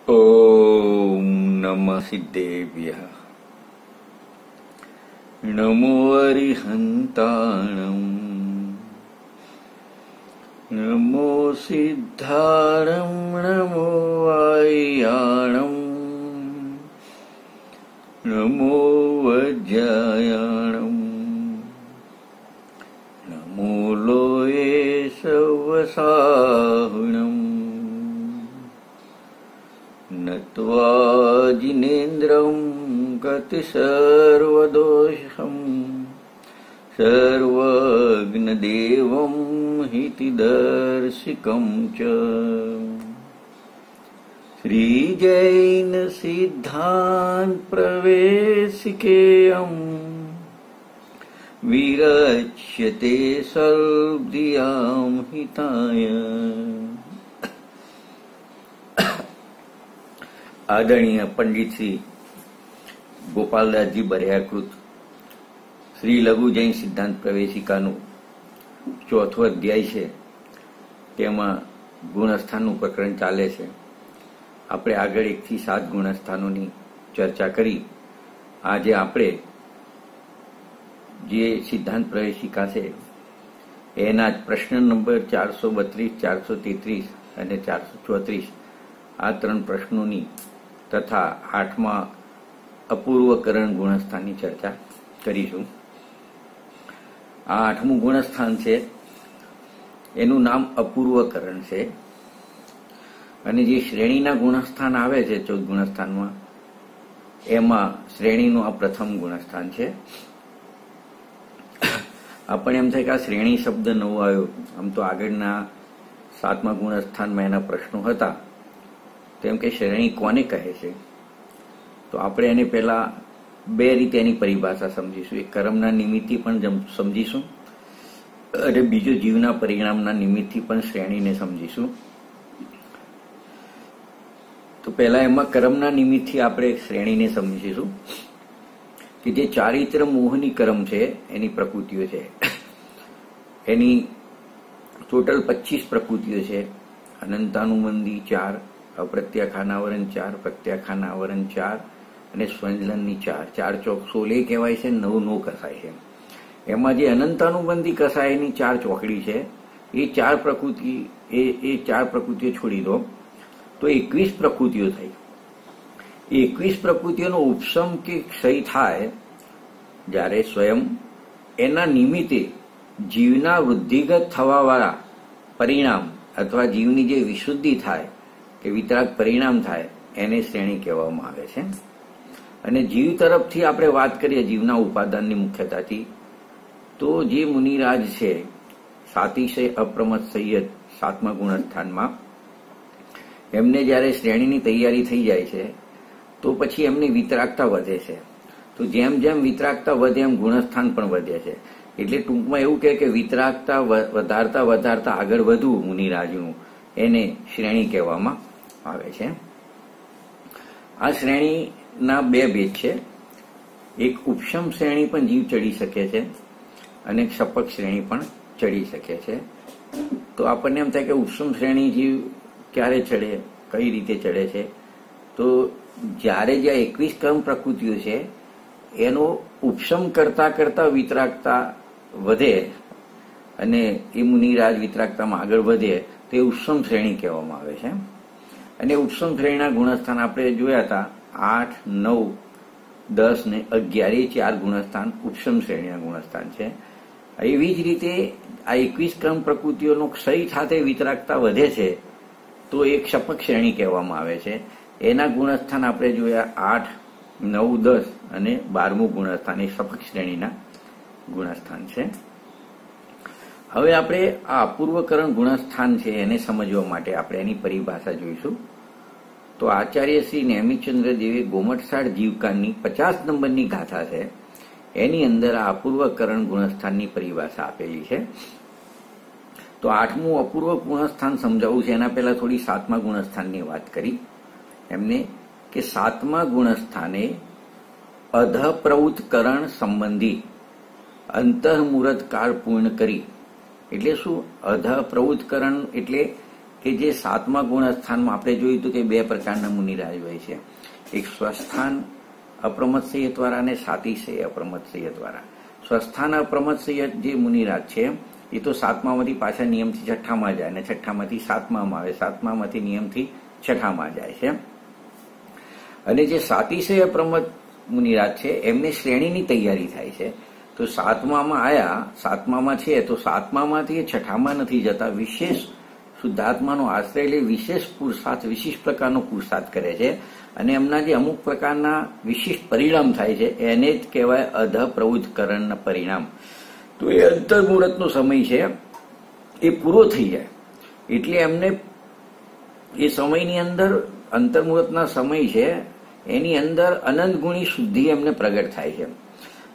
ओम नमः सिद्धेभ्यः। नमो अरिहन्ताणम्, नमो सिद्धाणम्, नमो वायाणम्, नमो वज्रायाणम्, नमो लोये सवसाहुणम्, नत्वा जिनेन्द्रं गतिसर्वदोषं सर्वज्ञदेवं हितदर्शिकं च श्रीजैन सिद्धान्त प्रवेशिकेयं विरच्यते सर्वदियां हिताय। आदरणीय पंडित श्री गोपालदासजी बरियाकृत श्री लघु जैन सिद्धांत प्रवेशिकाનું ચોથો અધ્યાય છે, તેમાં ગુણસ્થાનનું પ્રકરણ ચાલે છે. આપણે આગળ 1 થી 7 ગુણસ્થાનોની ચર્ચા કરી. આજે આપણે જે સિદ્ધાંત પ્રવેશિકા છે એના પ્રશ્ન નંબર 432, 433 અને 434 આ 3 પ્રશ્નોની તથા 8મા અપૂર્વકરણ ગુણસ્થાનની ચર્ચા કરીશું. આ 8મું ગુણસ્થાન છે, એનું નામ અપૂર્વકરણ છે. અને જે શ્રેણીના ગુણસ્થાન આવે છે 14 ગુણસ્થાનમાં, એમાં શ્રેણીનું આ પ્રથમ ગુણસ્થાન છે. આપણને એમ થાય કે આ શ્રેણી શબ્દ નવો આવ્યો. આમ તો આગળના 7મા ગુણસ્થાનમાં એના પ્રશ્નો હતા, તેમ કે શ્રેણી કોને કહે છે. તો આપણે એને પહેલા 2 રીતે એની પરિભાષા સમજીશું. એક કર્મના નિમિત્તથી પણ સમજીશું અને બીજો જીવના પરિણામના નિમિત્તથી પણ શ્રેણીને સમજીશું. તો પહેલા એમાં કર્મના નિમિત્તથી આપણે શ્રેણીને સમજીશું કે જે ચારિત્ર મોહની કર્મ છે એની પ્રકૃતિઓ છે. એની ટોટલ 25 પ્રકૃતિઓ છે. અનંતાનુબંધી 4, અપ્રત્યાખાનાવરણ 4, પ્રત્યાખાનાવરણ 4 અને સ્વંજલનની 4. 4 ચોક 16 કહેવાય છે, 9 નો કસાય છે. એમાં જે અનંતાનુબંધી કસાયની 4 ચોકડી છે એ 4 પ્રકૃતિ એ 4 પ્રકૃતિઓ છોડી દો તો 21 પ્રકૃતિઓ થઈ. 21 પ્રકૃતિઓનો ઉપશમ કે ક્ષય થાય જ્યારે સ્વયં એના નિમિત્તે જીવના વૃદ્ધિગત થવાવાળા પરિણામ અથવા જીવની જે વિશુદ્ધિ થાય કે વિતરાગ પરિણામ થાય એને શ્રેણી કહેવામાં આવે છે. અને જીવ તરફથી આપણે વાત કરીએ જીવના ઉપાદાનની મુખ્યતાથી, તો જે મુનિરાજ છે સાતિશય અપ્રમત સૈયદ 7મા ગુણસ્થાનમાં, એમને જ્યારે શ્રેણીની તૈયારી થઈ જાય છે તો પછી એમની વિતરાગતા વધે છે. તો જેમ જેમ વિતરાગતા વધે એમ ગુણસ્થાન પણ વધે છે. એટલે ટૂંકમાં એવું કહે કે વિતરાગતા વધારતા વધારતા આગળ વધવું મુનિરાજનું, એને શ્રેણી કહેવામાં આવે છે. આ શ્રેણીના 2 ભેદ છે. એક ઉપશમ શ્રેણી પણ જીવ ચડી શકે છે અને શપક શ્રેણી પણ ચડી શકે છે. તો આપણને એમ થાય કે ઉપશમ શ્રેણી જીવ ક્યારે ચડે, કઈ રીતે ચડે છે. તો જ્યારે જ્યાં 21 કર્મ પ્રકૃતિઓ છે એનો ઉપશમ કરતા કરતા વિતરાગતા વધે અને એ મુનિરાજ વિતરાગતામાં આગળ વધે તો એ ઉપશમ શ્રેણી કહેવામાં આવે છે. અને ઉપશમ શ્રેણીના ગુણસ્થાન આપણે જોયા હતા 8, 9, 10 ને 11 એ 4 ગુણસ્થાન ઉપશમ શ્રેણીના ગુણસ્થાન છે. એવી જ રીતે આ 21 કર્મ પ્રકૃતિઓનો ક્ષય સાથે વિતરાગતા વધે છે તો એક શપક શ્રેણી કહેવામાં આવે છે. એના ગુણસ્થાન આપણે જોયા 8, 9, 10 અને 12મું ગુણસ્થાન એ શપક શ્રેણીના ગુણસ્થાન છે. હવે આપણે આ અપૂર્વકરણ ગુણસ્થાન છે એને સમજવા માટે આપણે એની પરિભાષા જોઈશું. તો આચાર્ય શ્રી નેમિચંદ્ર દેવે ગોમટસાળ જીવકાની 50 નંબરની ગાથા છે, એની અંદર આ અપૂર્વકરણ ગુણસ્થાનની પરિભાષા આપેલી છે. તો 8મું અપૂર્વ ગુણસ્થાન સમજાવવું છે એના પહેલા થોડી 7મા ગુણસ્થાનની વાત કરી એમને કે 7મા ગુણસ્થાને અધપ્રવૃત્તકરણ સંબંધી અંતઃમુહૂર્ત કાળ પૂર્ણ કરી. એટલે શું? અધપ્રવૃત્તકરણ એટલે કે જે સાતમા ગુણસ્થાનમાં આપણે જોયું હતું કે બે પ્રકારના મુનિરાજ હોય છે, એક સ્વસ્થાન અપ્રમત્સય દ્વારા અને સાતિશય અપ્રમત્સય દ્વારા. સ્વસ્થાન અપ્રમત્સય જે મુનિરાજ છે એ તો સાતમામાંથી પાછા નિયમથી છઠ્ઠામાં જાય અને છઠ્ઠામાંથી સાતમામાં આવે, સાતમામાંથી નિયમથી છઠ્ઠામાં જાય છે. અને જે સાતિશય અપ્રમત મુનિરાજ છે એમને શ્રેણીની તૈયારી થાય છે. તો સાતમામાં આયા, સાતમામાં છે તો સાતમામાંથી છઠ્ઠામાં નથી જતા, વિશેષ શુદ્ધાત્માનો આશ્રય લઈ વિશેષ પુરુષાર્થ, વિશિષ્ટ પ્રકારનો પુરુષાર્થ કરે છે અને એમના જે અમુક પ્રકારના વિશિષ્ટ પરિણામ થાય છે એને જ કહેવાય અધ પ્રવૃત્તકરણના પરિણામ. તો એ અંતર્મુહૂર્તનો સમય છે એ પૂરો થઈ જાય એટલે એમને એ સમયની અંદર, અંતર્મુહૂર્તના સમય છે એની અંદર અનંત ગુણી શુદ્ધિ એમને પ્રગટ થાય છે.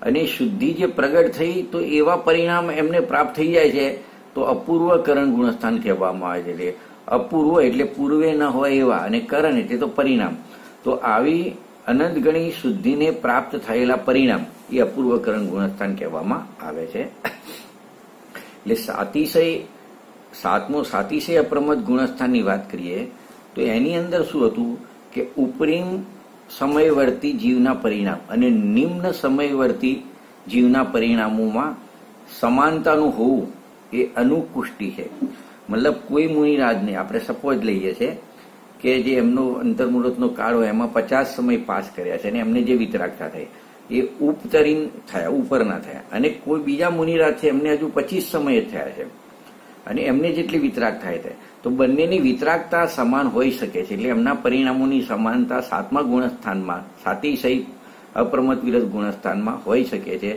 અને શુદ્ધિ જે પ્રગટ થઈ તો એવા પરિણામ એમને પ્રાપ્ત થઈ જાય છે તો અપૂર્વકરણ ગુણસ્થાન કહેવામાં આવે છે. અપૂર્વ એટલે પૂર્વે ન હોય એવા, અને કરણ એટલે તો પરિણામ. તો આવી અનંત ગણી શુદ્ધિને પ્રાપ્ત થયેલા પરિણામ એ અપૂર્વકરણ ગુણસ્થાન કહેવામાં આવે છે. એટલે સાતમો સાતિશય અપ્રમત ગુણસ્થાનની વાત કરીએ તો એની અંદર શું હતું કે ઉપરીમ સમયવર્તી જીવના પરિણામ અને નિમ્ન સમયવર્તી જીવના પરિણામોમાં સમાનતાનું હોવું એ અનુકુષ્ટિ છે. મતલબ કોઈ મુનિરાજને આપણે સપોઝ લઈએ છે કે જે એમનો અંતર્મુહૂર્તનો કાળ હોય એમાં 50 સમય પાસ કર્યા છે અને એમને જે વિતરાગતા થઈ એ ઉપતરીન થયા, ઉપરના થયા. અને કોઈ બીજા મુનિરાજ છે એમને હજુ 25 સમય જ થયા છે અને એમને જેટલી વિતરાગ થાય છે તો બંનેની વિતરાગતા સમાન હોઈ શકે છે. એટલે એમના પરિણામોની સમાનતા સાતમા ગુણસ્થાનમાં, સાતિશય અપ્રમત વિરસ ગુણસ્થાનમાં હોઈ શકે છે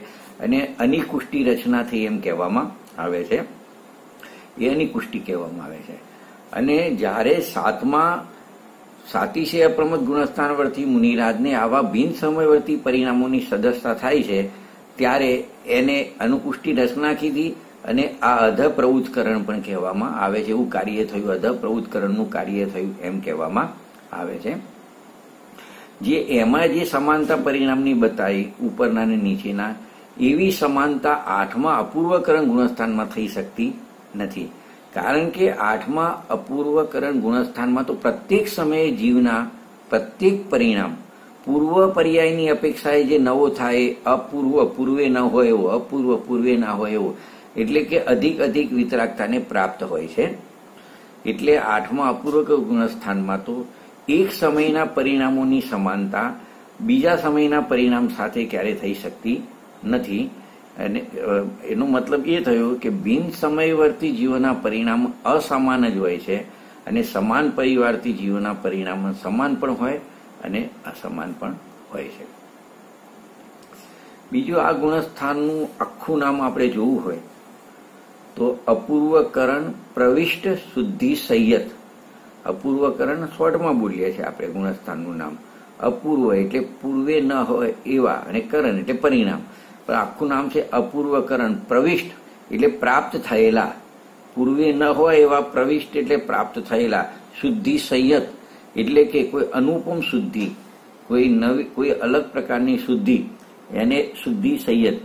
અને અનિકુષ્ટિ રચના થઈ એમ કહેવામાં આવે છે. એ અનિકુષ્ટિ કહેવામાં આવે છે. અને જ્યારે સાતિશય અપ્રમત ગુણસ્થાનવર્તી મુનિરાજને આવા બિન સમયવર્તી પરિણામોની સદસ્યતા થાય છે ત્યારે એને અનુકુષ્ટિ રચના કીધી અને આ અધ પ્રવૃત્તકરણ પણ કહેવામાં આવે છે. એવું કાર્ય થયું, અધ પ્રવૃત્તકરણનું કાર્ય થયું એમ કહેવામાં આવે છે. જે એમાં જે સમાનતા પરિણામની બતાવી ઉપરના અને નીચેના, એવી સમાનતા આઠમા અપૂર્વકરણ ગુણસ્થાનમાં થઈ શકતી નથી. કારણ કે આઠમા અપૂર્વકરણ ગુણસ્થાનમાં તો પ્રત્યેક સમયે જીવના પ્રત્યેક પરિણામ પૂર્વ પર્યાયની અપેક્ષાએ જે નવો થાય અપૂર્વ પૂર્વે ન હોય એવો, અપૂર્વ પૂર્વે ના હોય એવો, એટલે કે અધિક વિતરાગતાને પ્રાપ્ત હોય છે. એટલે આઠમા અપૂર્વક ગુણસ્થાનમાં તો એક સમયના પરિણામોની સમાનતા બીજા સમયના પરિણામ સાથે ક્યારે થઈ શકતી નથી. અને એનો મતલબ એ થયો કે બિન સમયવર્તી જીવોના પરિણામ અસમાન જ હોય છે અને સમાન પરિવારથી જીવોના પરિણામ સમાન પણ હોય અને અસમાન પણ હોય છે. બીજું, આ ગુણસ્થાનનું આખું નામ આપણે જોવું હોય તો અપૂર્વકરણ પ્રવિષ્ટ શુદ્ધિ સંયત. અપૂર્વકરણ શોર્ટમાં બોલીએ છીએ આપણે ગુણસ્થાનનું નામ. અપૂર્વ એટલે પૂર્વે ન હોય એવા અને કરણ એટલે પરિણામ. પણ આખું નામ છે અપૂર્વકરણ. પ્રવિષ્ટ એટલે પ્રાપ્ત થયેલા, પૂર્વે ન હોય એવા, પ્રવિષ્ટ એટલે પ્રાપ્ત થયેલા, શુદ્ધિ સંયત એટલે કે કોઈ અનુપમ શુદ્ધિ, કોઈ નવી, કોઈ અલગ પ્રકારની શુદ્ધિ, એને શુદ્ધિ સંયત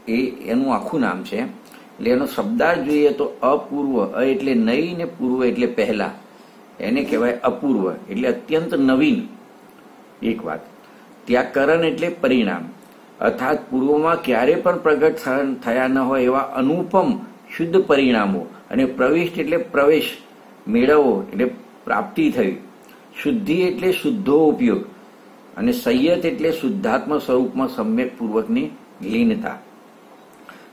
એ એનું આખું નામ છે. એટલે એનો શબ્દાર્થ જોઈએ તો અપૂર્વ, એટલે નહીં ને પૂર્વ એટલે પહેલા, એને કહેવાય અપૂર્વ એટલે અત્યંત નવીન એક વાત. ત્યાં કરણ એટલે પરિણામ, અર્થાત પૂર્વમાં ક્યારે પણ પ્રગટ થયા ન હોય એવા અનુપમ શુદ્ધ પરિણામો. અને પ્રવિષ્ટ એટલે પ્રવેશ, મેળવવો એટલે પ્રાપ્તિ થઈ. શુદ્ધિ એટલે શુદ્ધો ઉપયોગ અને સંયત એટલે શુદ્ધાત્મ સ્વરૂપમાં સમ્યક પૂર્વકની લીનતા.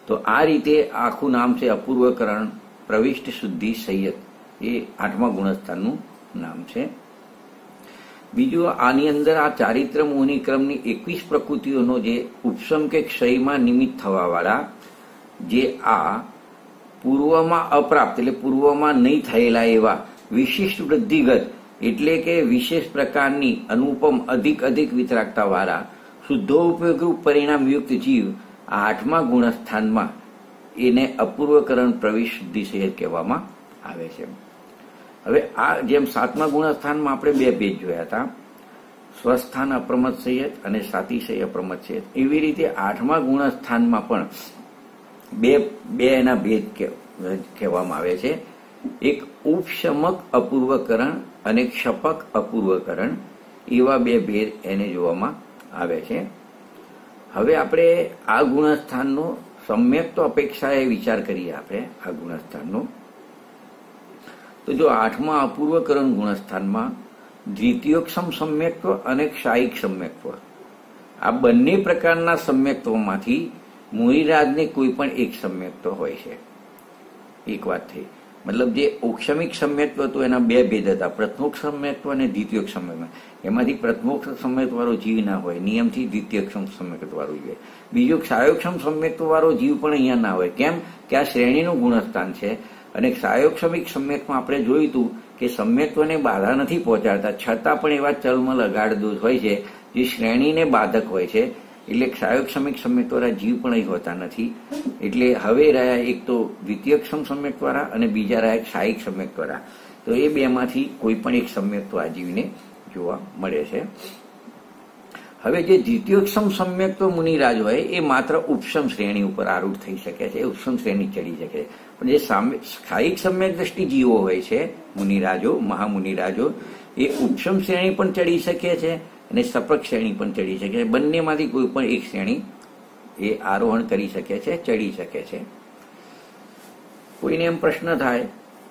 તો આ રીતે આખું નામ છે અપૂર્વકરણ પ્રવિષ્ટ શુદ્ધિ સંયત. એ આઠમા ગુણસ્થાનનું નામ છે. બીજું, આની અંદર આ ચારિત્ર મોહની ક્રમની 21 પ્રકૃતિઓનો જે ઉપસમ કે ક્ષયમાં નિમિત્ત થવાવાળા, જે આ પૂર્વમાં અપ્રાપ્ત એટલે પૂર્વમાં નહીં થયેલા એવા વિશિષ્ટ વૃદ્ધિગત એટલે કે વિશેષ પ્રકારની અનુપમ અધિક વિતરાગતા વાળા શુદ્ધોપયોગરૂપ પરિણામયુક્ત જીવ આ આઠમા ગુણસ્થાનમાં એને અપૂર્વકરણ પ્રવિષ્ટ શુદ્ધિ સંયત કહેવામાં આવે છે. હવે આ જેમ સાતમા ગુણસ્થાનમાં આપણે બે ભેદ જોયા હતા, સ્વસ્થાન અપ્રમત સંયત અને સાતિશય અપ્રમત સંયત, એવી રીતે આઠમા ગુણસ્થાનમાં પણ બે એના ભેદ કહેવામાં આવે છે. એક ઉપશમક અપૂર્વકરણ અને ક્ષપક અપૂર્વકરણ એવા બે ભેદ એને જોવામાં આવે છે. હવે આપણે આ ગુણસ્થાનનો સમ્યક્ત્વ અપેક્ષાએ વિચાર કરીએ. આપણે આ ગુણસ્થાનનો તો જો 8મા અપૂર્વકરણ ગુણસ્થાનમાં દ્વિતીયોક્ષમ સમ્યક્ત્વ અને ક્ષાયિક સમ્યક્ત્વ આ બંને પ્રકારના સમ્યક્ત્વમાંથી મુનિરાજને કોઈ પણ એક સમ્યક્ત્વ હોય છે. એક વાત થઈ. મતલબ જે ઔક્ષમિક સમ્યક્ત્વ હતું એના બે ભેદ હતા, પ્રથમોક્ષ સમ્યક્ત્વ અને દ્વિતીયોક્ષ સમ્યક્ત્વ. એમાંથી પ્રથમોક્ષ સમ્યક્ત્વ વાળો જીવ ના હોય, નિયમથી દ્વિતીયોક્ષમ સમ્યક્ત્વ વાળું જોઈએ. બીજો ક્ષાયોક્ષમ સમ્યક્ત્વ વાળો જીવ પણ અહીંયા ના હોય. કેમ કે આ શ્રેણીનું ગુણસ્થાન છે. અને ક્ષાયોક્ષમિક સમ્યક્ત્વમાં આપણે જોયું હતું કે સમ્યક્ત્વને બાધા નથી પહોંચાડતા, છતાં પણ એવા ચલમલ અગાઢ દોષ હોય છે જે શ્રેણીને બાધક હોય છે. એટલે ક્ષાયોક્ષમિક સમ્યક્તવાળા જીવ પણ અહીં હોતા નથી. એટલે હવે રહ્યા એક તો દ્વિતીયક્ષમ સમ્યક્તવાળા અને બીજા રહ્યા ક્ષાયિક સમ્યક્તવાળા. તો એ બેમાંથી કોઈ પણ એક સમ્યક્ત્વ આ જીવને જોવા મળે છે. હવે જે દ્વિતીયોક્ષમ સમ્યક્ત્વ મુનિરાજ હોય એ માત્ર ઉપશમ શ્રેણી ઉપર આરૂઢ થઈ શકે છે, ઉપશમ શ્રેણી ચડી શકે છે. પણ જે ક્ષાયિક સમ્યક દ્રષ્ટિ જીવો હોય છે મુનિરાજો, મહામુનિરાજો, એ ઉપશમ શ્રેણી પણ ચડી શકે છે અને સપક શ્રેણી પણ ચડી શકે છે. બંનેમાંથી કોઈ પણ એક શ્રેણી એ આરોહણ કરી શકે છે, ચડી શકે છે. કોઈને એમ પ્રશ્ન થાય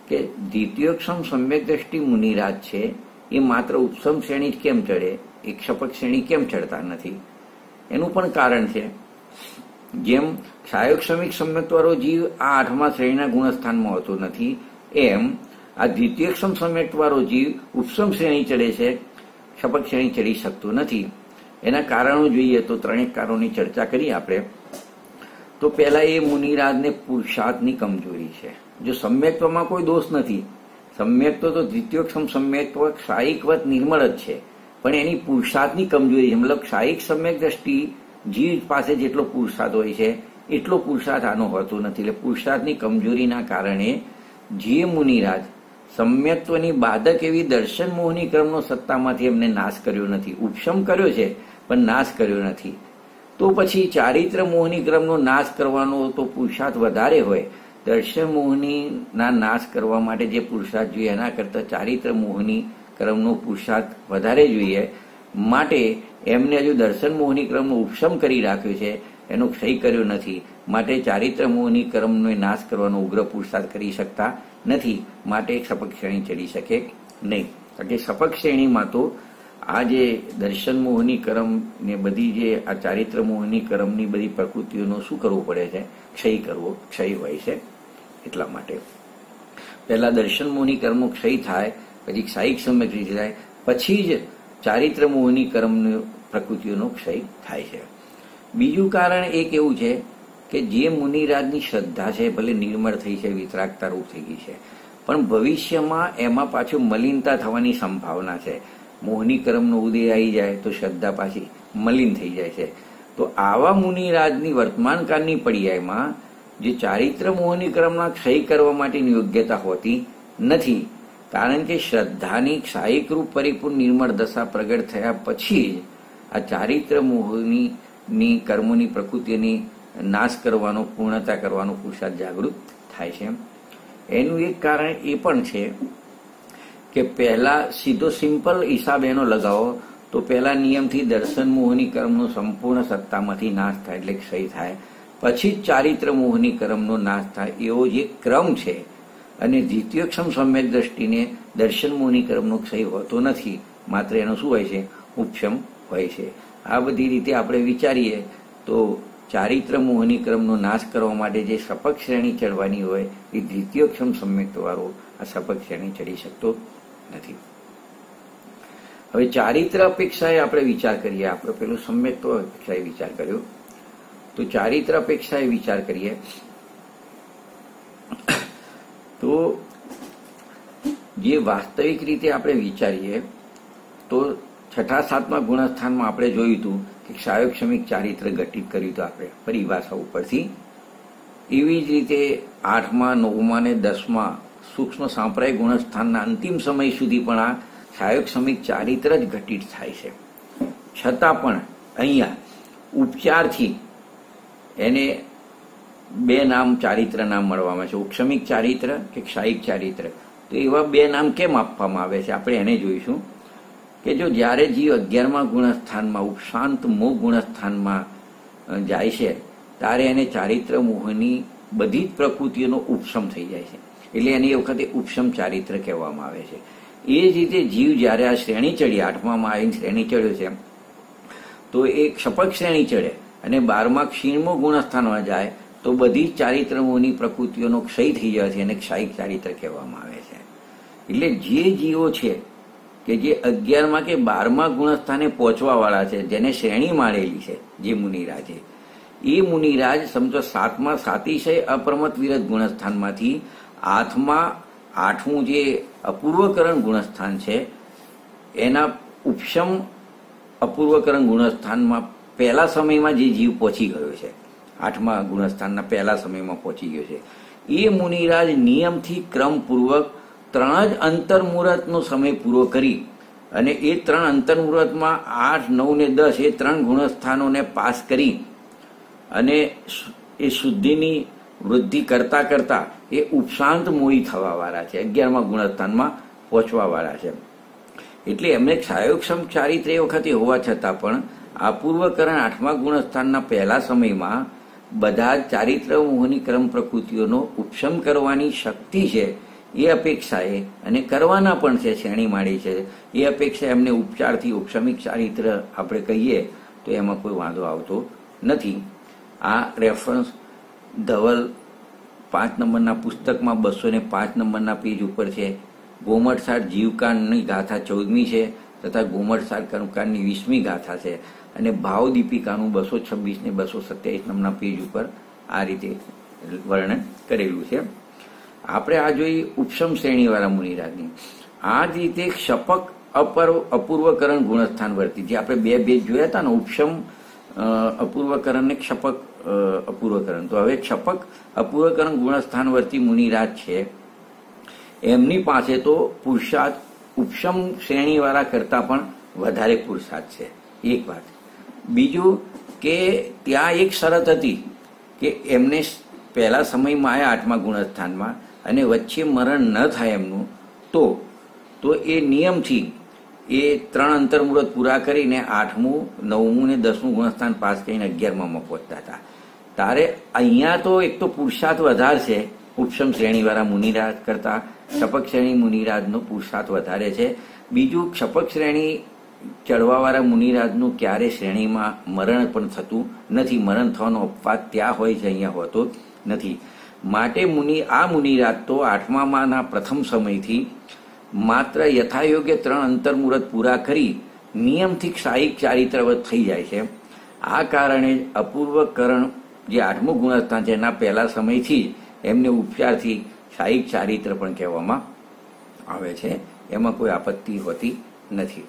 કે દ્વિતીયોક્ષમ સમ્યક દ્રષ્ટિ મુનિરાજ છે એ માત્ર ઉપશમ શ્રેણી જ કેમ ચડે, એક સપક શ્રેણી કેમ ચડતા નથી? એનું પણ કારણ છે. જેમ ક્ષાયોક્ષમિક સમ્યક્તવાળો જીવ આ 8મા શ્રેણીના ગુણસ્થાનમાં હોતો નથી, એમ આ દ્વિતીયોક્ષમ સમ્યક્તવાળો જીવ ઉપશમ શ્રેણી ચડે છે, સપક શ્રેણી ચડી શકતો નથી. એના કારણો જોઈએ તો ત્રણેક કારણોની ચર્ચા કરી આપણે. તો પહેલા એ મુનિરાજને પુરુષાર્થની કમજોરી છે. જો સમ્યક્ત્વમાં કોઈ દોષ નથી, સમ્યક્ત્વ તો દ્વિતીયોક્ષમ સમ્યક્ત્વ ક્ષાયિકવત નિર્મળ જ છે, પણ એની પુરુષાર્થની કમજોરી છે. મતલબ ક્ષાયિક સમ્યક દ્રષ્ટિ જીવ પાસે જેટલો પુરુષાર્થ હોય છે એટલો પુરુષાર્થ આનો હોતો નથી. એટલે પુરુષાર્થની કમજોરીના કારણે જે મુનિરાજ સમ્યક્ત્વની બાધક એવી દર્શન મોહની ક્રમનો સત્તામાંથી એમને નાશ કર્યો નથી, ઉપશમ કર્યો છે પણ નાશ કર્યો નથી. તો પછી ચારિત્ર મોહની ક્રમનો નાશ કરવાનો તો પુરુષાર્થ વધારે હોય. દર્શન મોહનીના નાશ કરવા માટે જે પુરુષાર્થ જોઈએ એના કરતા ચારિત્ર મોહની ક્રમનો પુરુષાર્થ વધારે જોઈએ. માટે એમને હજુ દર્શન મોહની ક્રમનો ઉપશમ કરી રાખ્યો છે, એનો ક્ષય કર્યો નથી. માટે ચારિત્ર મોહની ક્રમનો નાશ કરવાનો ઉગ્ર પુરુષાર્થ કરી શકતા નથી. માટે સપક શ્રેણી ચડી શકે નહીં. કારણ કે સપક શ્રેણીમાં તો આ જે દર્શન મોહની ક્રમ ને બધી જે આ ચારિત્ર મોહની ક્રમની બધી પ્રકૃતિઓનો શું કરવું પડે છે? ક્ષય હોય છે. એટલા માટે પહેલા દર્શન મોહની કર્મનો ક્ષય થાય, પછી ક્ષાયિક સમ્યક દ્રષ્ટિ થાય, પછી જ ચારિત્ર મોહની કર્મની પ્રકૃતિઓનો ક્ષય થાય છે. બીજું કારણ એક એવું છે કે જે મુનિરાજની શ્રદ્ધા છે ભલે નિર્મળ થઈ છે, વિતરાગતા રૂપ થઈ ગઈ છે, પણ ભવિષ્યમાં એમાં પાછું મલિનતા થવાની સંભાવના છે. મોહની કર્મનો ઉદય આવી જાય તો શ્રદ્ધા પાછી મલિન થઈ જાય છે. તો આવા મુનિરાજની વર્તમાનકાળની પર્યાયમાં જે ચારિત્ર મોહની ક્રમના ક્ષય કરવા માટેની યોગ્યતા હોતી નથી. કારણ કે શ્રદ્ધાની ક્ષાયિક રૂપ પરિપૂર્ણ નિર્મળ દશા પ્રગટ થયા પછી જ આ ચારિત્ર મોહની કર્મોની પ્રકૃતિની નાશ કરવાનો, પૂર્ણતા કરવાનો પુરુષાર્થ જાગૃત થાય છે. એનું એક કારણ એ પણ છે કે પહેલા સીધો સિમ્પલ હિસાબ એનો લગાવો તો પહેલા નિયમથી દર્શન મોહની કર્મનો સંપૂર્ણ સત્તામાંથી નાશ થાય એટલે ક્ષય થાય, પછી જ ચારિત્ર મોહની કર્મનો નાશ થાય એવો જે ક્રમ છે. અને દ્વિતીયોક્ષમ સમ્યક દ્રષ્ટિને દર્શન મોહની કર્મનો ક્ષય હોતો નથી, માત્ર એનો શું હોય છે? ઉપશમ હોય છે. આ બધી રીતે આપણે વિચારીએ તો ચારિત્ર મોહની ક્રમનો નાશ કરવા માટે જે સપક શ્રેણી ચડવાની હોય એ દ્વિતીયોક્ષમ સમ્યક્તવાળો આ સપક શ્રેણી ચડી શકતો નથી. હવે ચારિત્ર અપેક્ષાએ આપણે વિચાર કરીએ. આપણે પેલું સમ્યક્ત્વ અપેક્ષાએ વિચાર કર્યો, તો ચારિત્ર અપેક્ષાએ વિચાર કરીએ તો જે વાસ્તવિક રીતે આપણે વિચારીએ તો 6, 7મા ગુણસ્થાનમાં આપણે જોયું હતું કે ક્ષાયોક્ષમિક ચારિત્ર ઘટિત કર્યું હતું આપણે પરિભાષા ઉપરથી. એવી જ રીતે 8મા, 9મા અને 10મા સૂક્ષ્મ સાંપ્રદાયિક ગુણસ્થાનના અંતિમ સમય સુધી પણ આ ક્ષાયોક્ષમિક ચારિત્ર જ ઘટિત થાય છે. છતાં પણ અહીંયા ઉપચારથી એને બે નામ ચારિત્ર નામ મળવામાં છે, ઉપશમિક ચારિત્ર કે ક્ષાયિક ચારિત્ર. તો એવા બે નામ કેમ આપવામાં આવે છે આપણે એને જોઈશું. કે જો જ્યારે જીવ 11મા ગુણસ્થાનમાં ઉપશાંત મોહ ગુણસ્થાનમાં જાય છે ત્યારે એને ચારિત્ર મોહની બધી જ પ્રકૃતિઓનો ઉપશમ થઈ જાય છે, એટલે એની વખતે ઉપશમ ચારિત્ર કહેવામાં આવે છે. એ જ રીતે જીવ જ્યારે આ શ્રેણી ચડી, 8મામાં આવીને શ્રેણી ચડ્યો છે, તો એ ક્ષપક શ્રેણી ચડે અને 12મા ક્ષીણમો ગુણસ્થાનમાં જાય તો બધી જ ચારિત્ર મોહની પ્રકૃતિઓનો ક્ષય થઈ જાય છે અને ક્ષાયિક ચારિત્ર કહેવામાં આવે છે. એટલે જે જીવો છે કે જે 11મા કે 12મા ગુણસ્થાને પહોંચવા વાળા છે, જેને શ્રેણી માળેલી છે, જે મુનિરાજે, એ મુનિરાજ સમજો 7મા સાતિશય અપ્રમત વિરત ગુણસ્થાનમાંથી 8મું જે અપૂર્વકરણ ગુણસ્થાન છે એના ઉપશમ અપૂર્વકરણ ગુણસ્થાનમાં પહેલા સમયમાં જે જીવ પહોંચી ગયો છે, 8મા ગુણસ્થાનના પહેલા સમયમાં પહોંચી ગયો છે, એ મુનિરાજ નિયમથી ક્રમપૂર્વક 3 જ અંતર્મુહૂર્તનો સમય પૂરો કરી અને એ 3 અંતર્મુહૂર્તમાં 8, 9 ને 10 એ 3 ગુણસ્થાનોને પાસ કરી અને એ શુદ્ધિની વૃદ્ધિ કરતા કરતા એ ઉપશાંત મોહી થવા વાળા છે, 11મા ગુણસ્થાનમાં પહોંચવા વાળા છે. એટલે એમને ક્ષાયોક્ષમ ચારિત્ર એ વખતે હોવા છતાં પણ અપૂર્વકરણ 8મા ગુણસ્થાનના પહેલા સમયમાં બધા જ ચારિત્ર મોહની ક્રમ પ્રકૃતિઓનો ઉપશમ કરવાની શક્તિ છે એ અપેક્ષાએ, અને કરવાના પણ છે, શ્રેણી માળી છે, એ અપેક્ષા એમને ઉપચારથી ઉપશમિક ચારિત્ર આપણે કહીએ તો એમાં કોઈ વાંધો આવતો નથી. આ રેફરન્સ ધવલ 5 નંબરના પુસ્તકમાં 205 નંબરના પેજ ઉપર છે. ગોમટસાર જીવકાંડની ગાથા 14મી છે તથા ગોમટસાર કર્મકાંડની 20મી ગાથા છે, અને ભાવ દીપિકાનું 226 ને 227 નંબરના પેજ ઉપર આ રીતે વર્ણન કરેલું છે. આપણે આ જોઈ ઉપશમ શ્રેણીવાળા મુનિરાજની. આ જ રીતે ક્ષપક અપૂર્વકરણ ગુણસ્થાન વર્તી, જે આપણે 2 ભેદ જોયા હતા ને, ઉપશમ અપૂર્વકરણ ને ક્ષપક અપૂર્વકરણ. તો હવે ક્ષપક અપૂર્વકરણ ગુણસ્થાન વર્તી મુનિરાજ છે, એમની પાસે તો પુરુષાર્થ ઉપશમ શ્રેણીવાળા કરતા પણ વધારે પુરુષાર્થ છે, એક વાત. બીજું કે ત્યાં એક શરત હતી કે એમને પહેલા સમયમાં આવ્યા 8મા ગુણસ્થાનમાં અને વચ્ચે મરણ ન થાય એમનું, તો એ નિયમથી એ 3 અંતર્મુહૂર્ત પૂરા કરીને 8મું, 9મું ને 10મું ગુણસ્થાન પાસ કરીને 11મામાં પહોંચતા હતા. તારે અહીંયા તો એક તો પુરુષાર્થ વધારે છે ઉપશમ શ્રેણીવાળા મુનિરાજ કરતા, ક્ષપક શ્રેણી મુનિરાજનો પુરુષાર્થ વધારે છે. બીજું, ક્ષપક શ્રેણી ચડવાવાળા મુનિરાજનું ક્યારે શ્રેણીમાં મરણ પણ થતું નથી, મરણ થવાનો અપવાદ ત્યાં હોય છે, અહીંયા હોતો નથી. માટે આ મુનિરાજ તો 8માના પ્રથમ સમયથી માત્ર યથાયોગ્ય 3 અંતર્મુહૂર્ત પૂરા કરી નિયમથી ક્ષાયિક ચારિત્રવત થઈ જાય છે. આ કારણે અપૂર્વકરણ જે 8મું ગુણસ્થાન છે એના પહેલા સમયથી જ એમને ઉપચારથી ક્ષાયિક ચારિત્ર પણ કહેવામાં આવે છે, એમાં કોઈ આપત્તિ હોતી નથી.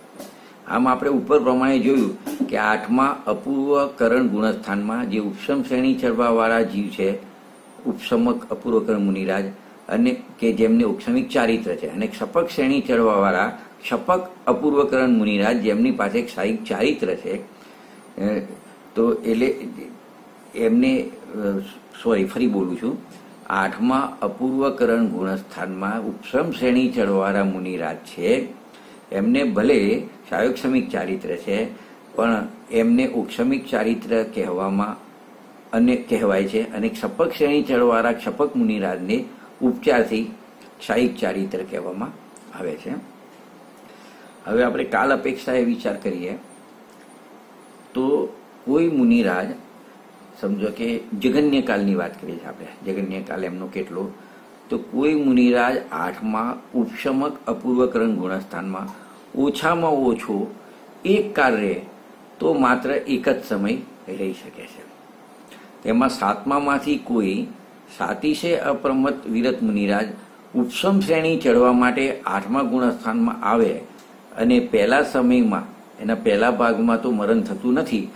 આમ આપણે ઉપર પ્રમાણે જોયું કે 8મા અપૂર્વકરણ ગુણસ્થાનમાં જે ઉપશમ શ્રેણી ચડવાવાળા જીવ છે, ઉપશમક અપૂર્વકરણ મુનિરાજ, અને કે જેમને ઉપશમિક ચારિત્ર છે, અને ક્ષપક શ્રેણી ચડવાવાળા ક્ષપક અપૂર્વકરણ મુનિરાજ જેમની પાસે ક્ષાયિક ચારિત્ર છે, તો એટલે એમને ફરી બોલું છું, 8મા અપૂર્વકરણ ગુણસ્થાનમાં ઉપશમ શ્રેણી ચડવાવાળા મુનિરાજ છે, એમને ભલે ક્ષાયોક્ષમિક ચારિત્ર છે પણ એમને ઉપશમિક ચારિત્ર કહેવામાં અને કહેવાય છે, અને ક્ષપક શ્રેણી ચડવાવાળા ક્ષપક મુનિરાજને ઉપચારથી ક્ષાયિક ચારિત્ર કહેવામાં આવે છે. હવે આપણે કાલ અપેક્ષાએ વિચાર કરીએ તો કોઈ મુનિરાજ, સમજો કે જગન્યકાલની વાત કરીએ છીએ આપણે, જગન્યકાલ એમનો કેટલો, તો કોઈ મુનિરાજ 8મા ઉપશમક અપૂર્વકરણ ગુણસ્થાનમાં ઓછામાં ઓછો એક કાળ રહે તો માત્ર એક જ સમય રહી શકે છે. તેમાં 7મામાંથી કોઈ સાતિશય અપ્રમત વિરત મુનિરાજ ઉપશમ શ્રેણી ચડવા માટે 8મા ગુણસ્થાનમાં આવે અને પહેલા સમયમાં, એના પહેલા ભાગમાં તો મરણ થતું નથી,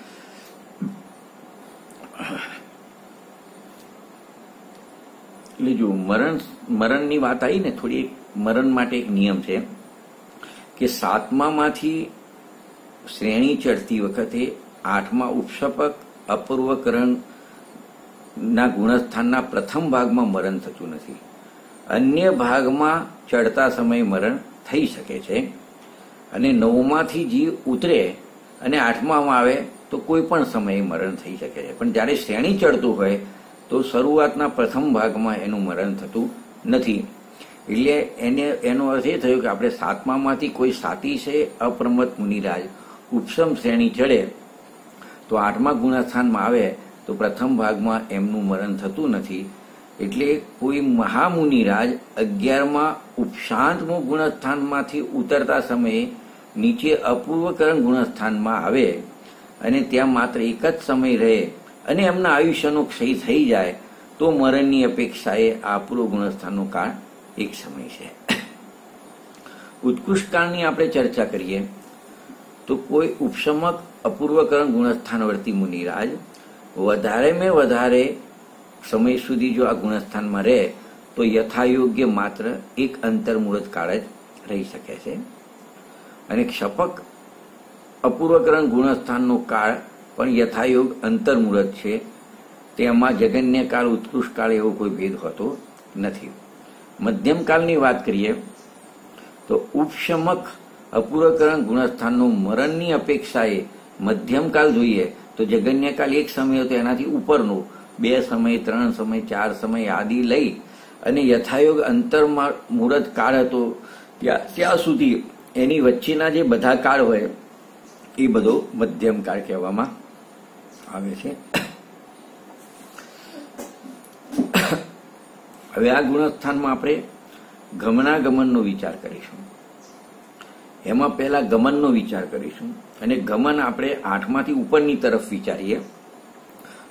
એટલે જો મરણની વાત આવી ને થોડી, મરણ માટે એક નિયમ છે કે 7મામાંથી શ્રેણી ચડતી વખતે 8મા ઉપશપક અપૂર્વકરણ ના ગુણસ્થાનના પ્રથમ ભાગમાં મરણ થતું નથી. અન્ય ભાગમાં ચડતા સમયે મરણ થઈ શકે છે અને 9માંથી જીવ ઉતરે અને 8મામાં આવે તો કોઈ પણ સમયે મરણ થઈ શકે છે. પણ જ્યારે શ્રેણી ચડતું હોય તો શરૂઆતના પ્રથમ ભાગમાં એનું મરણ થતું નથી. એટલે એનો અર્થ એ થયો કે આપણે 7મામાંથી કોઈ સાતિશે અપ્રમત મુનિરાજ ઉપસમ શ્રેણી ચડે તો 8મા ગુણસ્થાનમાં આવે તો પ્રથમ ભાગમાં એમનું મરણ થતું નથી. એટલે કોઈ મહામુનિરાજ 11મા ઉપશાંતમું ગુણસ્થાનમાંથી ઉતરતા સમયે નીચે અપૂર્વકરણ ગુણસ્થાનમાં આવે અને ત્યાં માત્ર એક જ સમય રહે અને એમના આયુષ્યનો ક્ષય થઈ જાય તો મરણની અપેક્ષાએ આ અપૂર્વ ગુણસ્થાનનો કાળ એક સમય છે. ઉત્કૃષ્ટ કાળની આપણે ચર્ચા કરીએ તો કોઈ ઉપશમક અપૂર્વકરણ ગુણસ્થાનવર્તી મુનિરાજ વધારેમાં વધારે સમય સુધી જો આ ગુણસ્થાનમાં રહે તો યથાયોગ્ય માત્ર એક અંતર્મુહૂર્ત કાળ જ રહી શકે છે. અને ક્ષપક અપૂર્વકરણ ગુણસ્થાનનો કાળ પણ યથાયોગ અંતર્મુહૂર્ત છે. તેમાં જગન્ય કાળ ઉત્કૃષ્ટ કાળ એવો કોઈ ભેદ હોતો નથી. મધ્યમ કાળની વાત કરીએ તો ઉપશમક અપૂર્વકરણ ગુણસ્થાનનો મરણની અપેક્ષાએ મધ્યમ કાળ જોઈએ તો જગન્ય કાળ એક સમય હતો એનાથી ઉપરનો 2 સમય 3 સમય 4 સમય આદિ લઈ અને યથાયોગ અંતર્મુહૂર્ત કાળ હતો ત્યાં સુધી એની વચ્ચેના જે બધા કાળ હોય એ બધો મધ્યમ કાળ કહેવામાં આવે છે. હવે આ ગુણસ્થાનમાં આપણે ગમનાગમનનો વિચાર કરીશું. એમાં પહેલા ગમનનો વિચાર કરીશું અને ગમન આપણે 8માંથી ઉપરની તરફ વિચારીએ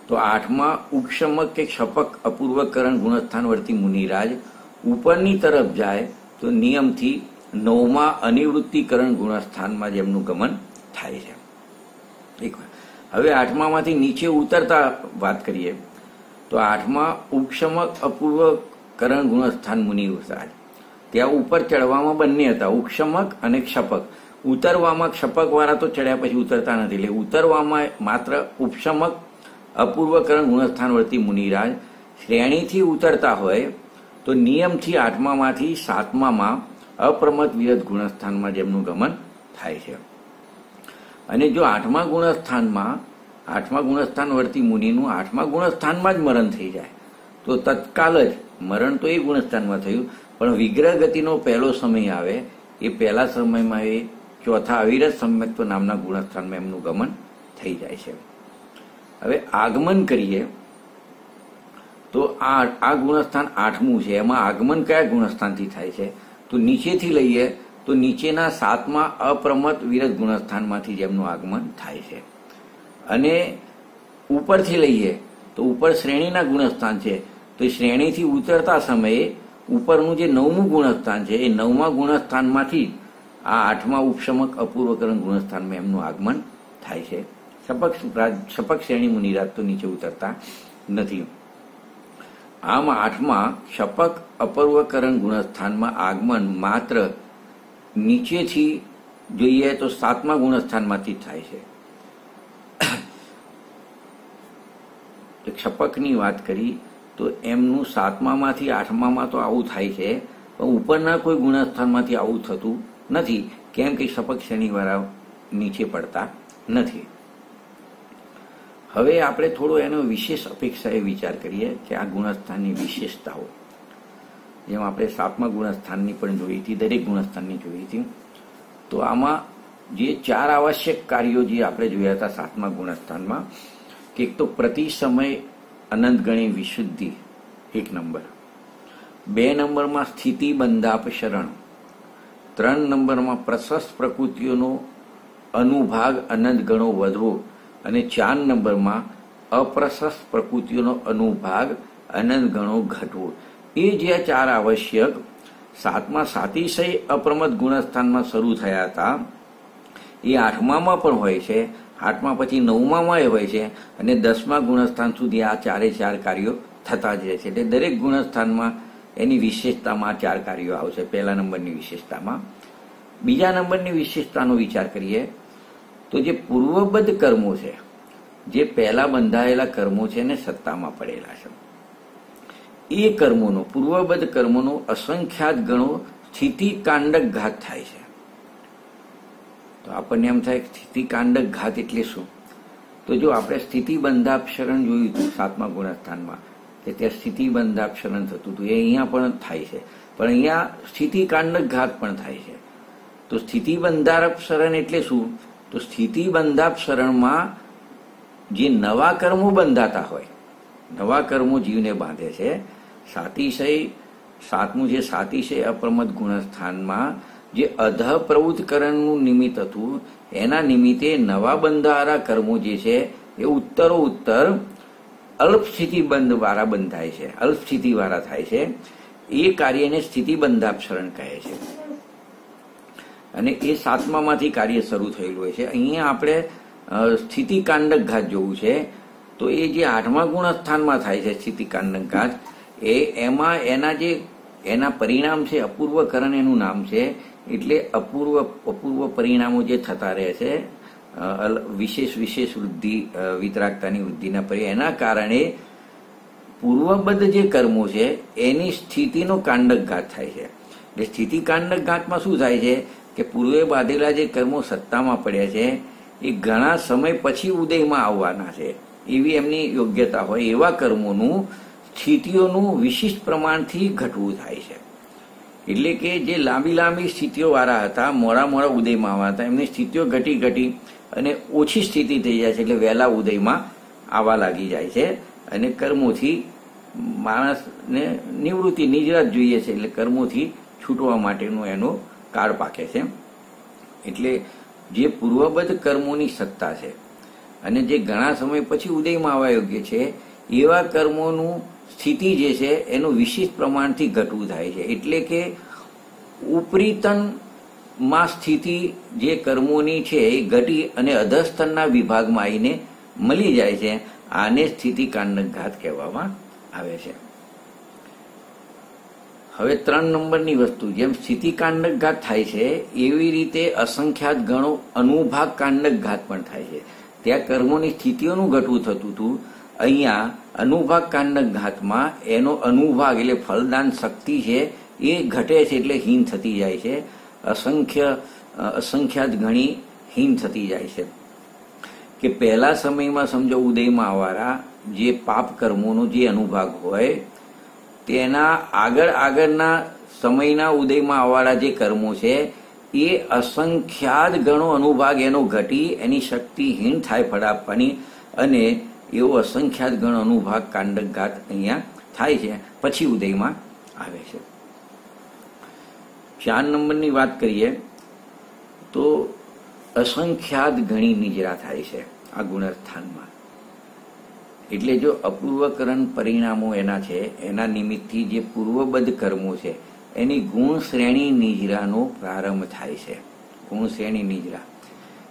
તો 8મા ઉપશમક કે ક્ષપક અપૂર્વકરણ ગુણસ્થાનવર્તી મુનિરાજ ઉપરની તરફ જાય તો નિયમથી 9મા અનિવૃત્તિકરણ ગુણસ્થાનમાં જેમનું ગમન થાય છે. હવે 8મામાંથી નીચે ઉતરતા વાત કરીએ તો 8મા ઉપશમક અપૂર્વકરણ ગુણસ્થાન મુનિરાજ ત્યાં ઉપર ચડવામાં બંને હતા, ઉપશમક અને ક્ષપક. ઉતરવામાં ક્ષપક વાળા તો ચડ્યા પછી ઉતરતા નથી, એટલે ઉતરવામાં માત્ર ઉપશમક અપૂર્વકરણ ગુણસ્થાનવર્તી મુનિરાજ શ્રેણીથી ઉતરતા હોય તો નિયમથી 8મામાંથી 7મામાં અપ્રમત વિરત ગુણસ્થાનમાં જેમનું ગમન થાય છે. અને જો 8મા ગુણસ્થાનવર્તી મુનિનું 8મા ગુણસ્થાનમાં જ મરણ થઈ જાય તો તત્કાલ જ મરણ તો એ ગુણસ્થાનમાં થયું, પણ વિગ્રહ ગતિનો પહેલો સમય આવે એ પહેલા સમયમાં એ ચોથા અવિરત સમ્યક્ત્વ નામના ગુણસ્થાનમાં એમનું ગમન થઈ જાય છે. હવે આગમન કરીએ તો આ ગુણસ્થાન 8મું છે. એમાં આગમન કયા ગુણસ્થાનથી થાય છે તો નીચેથી લઈએ તો નીચેના 7મા અપ્રમત વિરત ગુણસ્થાનમાંથી જેમનું આગમન થાય છે. અને ઉપરથી લઈએ તો ઉપર શ્રેણીના ગુણસ્થાન છે તો શ્રેણીથી ઉતરતા સમયે ઉપરનું જે 9મું ગુણસ્થાન છે એ 9મા ગુણસ્થાનમાંથી આ 8મા ઉપશમક અપૂર્વકરણ ગુણસ્થાનમાં એમનું આગમન થાય છે. શપક શ્રેણી મુનિરાજ તો નીચે ઉતરતા નથી. આમ 8મા શપક અપૂર્વકરણ ગુણસ્થાનમાં આગમન માત્ર નીચેથી જોઈએ તો 7મા ગુણસ્થાનમાંથી થાય છે. શપકની વાત કરી તો એમનું 7મામાંથી 8મામાં તો આવું થાય છે, પણ ઉપરના કોઈ ગુણસ્થાનમાંથી આવું થતું નથી. કેમ કે શપક શ્રેણીવાળા નીચે પડતા નથી. હવે આપણે થોડો એનો વિશેષ અપેક્ષાએ વિચાર કરીએ કે આ ગુણસ્થાનની વિશેષતાઓ, જેમ આપણે 7મા ગુણસ્થાનની પણ જોઈ હતી, દરેક ગુણસ્થાનની જોઈ હતી. તો આમાં જે 4 આવશ્યક કાર્યો જે આપણે જોયા હતા 7મા ગુણસ્થાનમાં કે એક તો પ્રતિ સમય અનંત ગણી વિશુદ્ધિ 1 નંબર, 2 નંબરમાં સ્થિતિ બંધાપ શરણ, 3 નંબરમાં પ્રશસ્ત પ્રકૃતિઓનો અનુભાગ અનંત ગણો વધવો અને 4 નંબરમાં અપ્રશસ્ત પ્રકૃતિઓનો અનુભાગ અનંત ગણો ઘટવો. એ જે 4 આવશ્યક 7મા સાતિશય અપ્રમત ગુણસ્થાનમાં શરૂ થયા હતા એ 8મામાં પણ હોય છે, 8મા પછી 9મામાં હોય છે અને 10મા ગુણસ્થાન સુધી આ 4 કાર્યો થતા જ રહે છે. એટલે દરેક ગુણસ્થાનમાં એની વિશેષતામાં 4 કાર્યો આવશે. પહેલા નંબરની વિશેષતામાં. બીજા નંબરની વિશેષતાનો વિચાર કરીએ તો જે પૂર્વબદ્ધ કર્મો છે, જે પહેલા બંધાયેલા કર્મો છે ને સત્તામાં પડેલા છે, એ કર્મોનો પૂર્વબદ્ધ કર્મોનો અસંખ્યાત ગણો સ્થિતિકાંડક ઘાત થાય છે. તો આપણને એમ થાય સ્થિતિકાંડક ઘાત એટલે શું? તો જો આપણે સ્થિતિબંધાપસરણ જોયું હતું 7મા ગુણસ્થાનમાં કે ત્યાં સ્થિતિબંધાપસરણ થતું હતું, એ અહીંયા પણ થાય છે, પણ અહીંયા સ્થિતિકાંડક ઘાત પણ થાય છે. તો સ્થિતિબંધાપસરણ એટલે શું? તો સ્થિતિબંધાપસરણમાં જે નવા કર્મો બંધાતા હોય, નવા કર્મો જીવને બાંધે છે. સાતિશય 7મું જે સાતિશય અપ્રમદ ગુણસ્થાનમાં જે અધઃ પ્રવૃત્તિકરણનું નિમિત્ત હતું, એના નિમિત્તે નવા બંધારા કર્મો જે છે એ ઉત્તરોત્તર અલ્પસ્થિતિબંધ વાળા બંધાય છે, અલ્પસ્થિતિ વાળા થાય છે. એ કાર્યને સ્થિતિબંધાપસરણ કહે છે. અને એ 7મામાંથી કાર્ય શરૂ થયેલું હોય છે. અહીંયા આપણે સ્થિતિકાંડક ઘાત જોવું છે. તો એ જે 8મા ગુણસ્થાનમાં થાય છે સ્થિતિકાંડક ઘાત, એમાં એના પરિણામ છે અપૂર્વકરણ એનું નામ છે. એટલે અપૂર્વ પરિણામો જે થતા રહે છે, વિશેષ વૃદ્ધિ, વિતરાગતાની વૃદ્ધિના એના કારણે પૂર્વબદ્ધ જે કર્મો છે એની સ્થિતિનો કાંડક ઘાત થાય છે. એટલે સ્થિતિકાંડક ઘાતમાં શું થાય છે કે પૂર્વે બાંધેલા જે કર્મો સત્તામાં પડ્યા છે એ ઘણા સમય પછી ઉદયમાં આવવાના છે, એવી એમની યોગ્યતા હોય એવા કર્મોનું સ્થિતિઓનું વિશિષ્ટ પ્રમાણથી ઘટવું થાય છે. એટલે કે જે લાંબી સ્થિતિઓ વાળા હતા, મોડા ઉદયમાં આવવા હતા, એમની સ્થિતિઓ ઘટી અને ઓછી સ્થિતિ થઈ જાય છે. એટલે વહેલા ઉદયમાં આવવા લાગી જાય છે અને કર્મોથી માણસને નિવૃત્તિ નિજરાત જોઈએ છે. એટલે કર્મોથી છૂટવા માટેનો એનો કાળ પાકે છે. એટલે જે પૂર્વબદ્ધ કર્મોની સત્તા છે અને જે ઘણા સમય પછી ઉદયમાં આવવા યોગ્ય છે એવા કર્મોનું સ્થિતિ જે છે એનું વિશિષ્ટ પ્રમાણથી ઘટવું થાય છે. એટલે કે ઉપરીતનમાં સ્થિતિ જે કર્મોની છે એ ઘટી અને અધસ્તનના વિભાગમાં આવીને મળી જાય છે. આને સ્થિતિકાંડક ઘાત કહેવામાં આવે છે. હવે 3 નંબરની વસ્તુ, જેમ સ્થિતિકાંડક ઘાત થાય છે એવી રીતે અસંખ્યાત ગણો અનુભાગ કાંડક ઘાત પણ થાય છે. ત્યાં કર્મોની સ્થિતિઓનું ઘટવું થતું હતું, અહીંયા અનુભાગ કાંડક ઘાતમાં એનો અનુભાગ એટલે ફલદાન શક્તિ છે એ ઘટે છે, એટલે હીન થતી જાય છે. અસંખ્યાત ગણી હીન થતી જાય છે. કે પહેલા સમયમાં સમજો ઉદયમાં આવવાના જે પાપ કર્મોનો જે અનુભાગ હોય તેના આગળના સમયના ઉદયમાં આવવાના જે કર્મો છે એ અસંખ્યાત ગણો અનુભાગ એનો ઘટી એની શક્તિ હીન થાય ફળ આપવાની, અને એવો અસંખ્યાત ગણો અનુભાગ કાંડક ઘાત અહીંયા થાય છે, પછી ઉદયમાં આવે છે. 4 નંબરની વાત કરીએ તો અસંખ્યાત ગણી નિજરા થાય છે આ ગુણસ્થાનમાં. એટલે જો અપૂર્વકરણ પરિણામો એના છે, એના નિમિત્તથી જે પૂર્વબદ્ધ કર્મો છે એની ગુણ શ્રેણી નિજરાનો પ્રારંભ થાય છે. ગુણ શ્રેણી નિજરા